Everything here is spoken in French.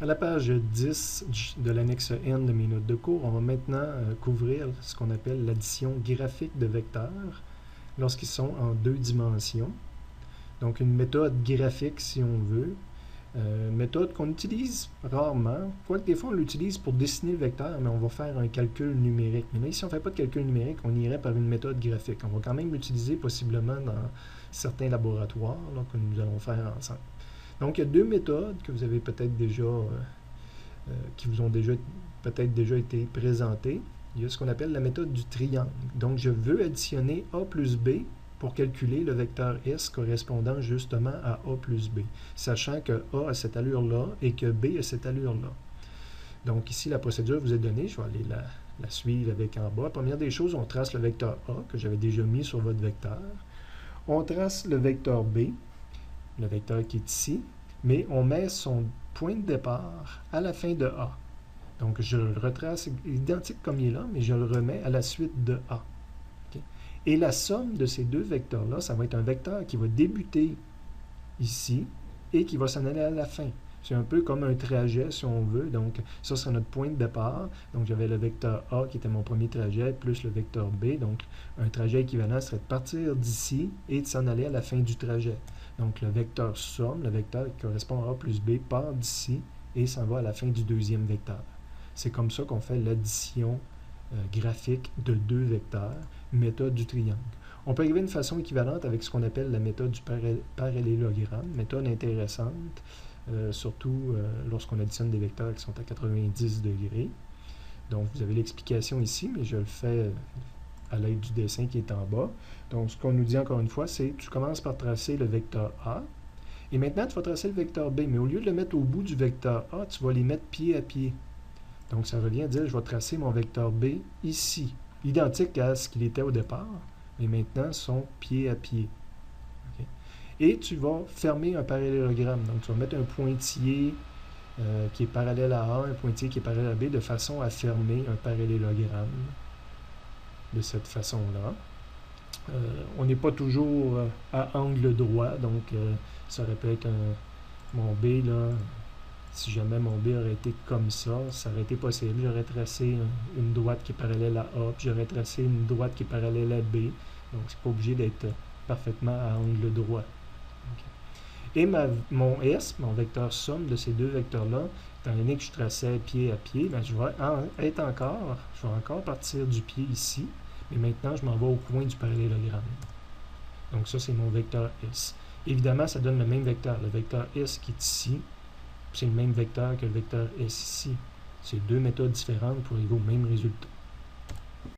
À la page 10 de l'annexe N de mes notes de cours, on va maintenant couvrir ce qu'on appelle l'addition graphique de vecteurs lorsqu'ils sont en deux dimensions. Donc une méthode graphique si on veut, méthode qu'on utilise rarement, quoique des fois on l'utilise pour dessiner le vecteur, mais on va faire un calcul numérique. Mais là, ici on ne fait pas de calcul numérique, on irait par une méthode graphique. On va quand même l'utiliser possiblement dans certains laboratoires là, que nous allons faire ensemble. Donc, il y a deux méthodes que vous avez peut-être déjà, qui vous ont déjà peut-être déjà été présentées. Il y a ce qu'on appelle la méthode du triangle. Donc, je veux additionner A plus B pour calculer le vecteur S correspondant justement à A plus B, sachant que A a cette allure-là et que B a cette allure-là. Donc, ici, la procédure vous est donnée. Je vais aller la suivre avec en bas. Première des choses, on trace le vecteur A que j'avais déjà mis sur votre vecteur. On trace le vecteur B, le vecteur qui est ici, mais on met son point de départ à la fin de A. Donc, je le retrace identique comme il est là, mais je le remets à la suite de A. Okay? Et la somme de ces deux vecteurs-là, ça va être un vecteur qui va débuter ici et qui va s'en aller à la fin. C'est un peu comme un trajet, si on veut. Donc, ça serait notre point de départ. Donc, j'avais le vecteur A qui était mon premier trajet, plus le vecteur B. Donc, un trajet équivalent serait de partir d'ici et de s'en aller à la fin du trajet. Donc, le vecteur somme, le vecteur qui correspond à A plus B, part d'ici et s'en va à la fin du deuxième vecteur. C'est comme ça qu'on fait l'addition graphique de deux vecteurs, méthode du triangle. On peut arriver d'une façon équivalente avec ce qu'on appelle la méthode du parallélogramme, méthode intéressante, surtout lorsqu'on additionne des vecteurs qui sont à 90 degrés. Donc, vous avez l'explication ici, mais je le fais à l'aide du dessin qui est en bas. Donc, ce qu'on nous dit encore une fois, c'est tu commences par tracer le vecteur A, et maintenant, tu vas tracer le vecteur B, mais au lieu de le mettre au bout du vecteur A, tu vas les mettre pied à pied. Donc, ça revient à dire, je vais tracer mon vecteur B ici, identique à ce qu'il était au départ, mais maintenant, sont pied à pied. Okay? Et tu vas fermer un parallélogramme. Donc, tu vas mettre un pointillé qui est parallèle à A, un pointillé qui est parallèle à B, de façon à fermer un parallélogramme de cette façon-là. On n'est pas toujours à angle droit, donc ça aurait pu être mon B, là, si jamais mon B aurait été comme ça aurait été possible. J'aurais tracé une droite qui est parallèle à A, puis j'aurais tracé une droite qui est parallèle à B, donc c'est pas obligé d'être parfaitement à angle droit. Okay. Et mon S, mon vecteur somme de ces deux vecteurs-là, étant donné que je traçais pied à pied, ben je vais encore partir du pied ici, mais maintenant je m'en vais au coin du parallélogramme. Donc ça, c'est mon vecteur S. Évidemment, ça donne le même vecteur. Le vecteur S qui est ici, c'est le même vecteur que le vecteur S ici. C'est deux méthodes différentes pour arriver au même résultat.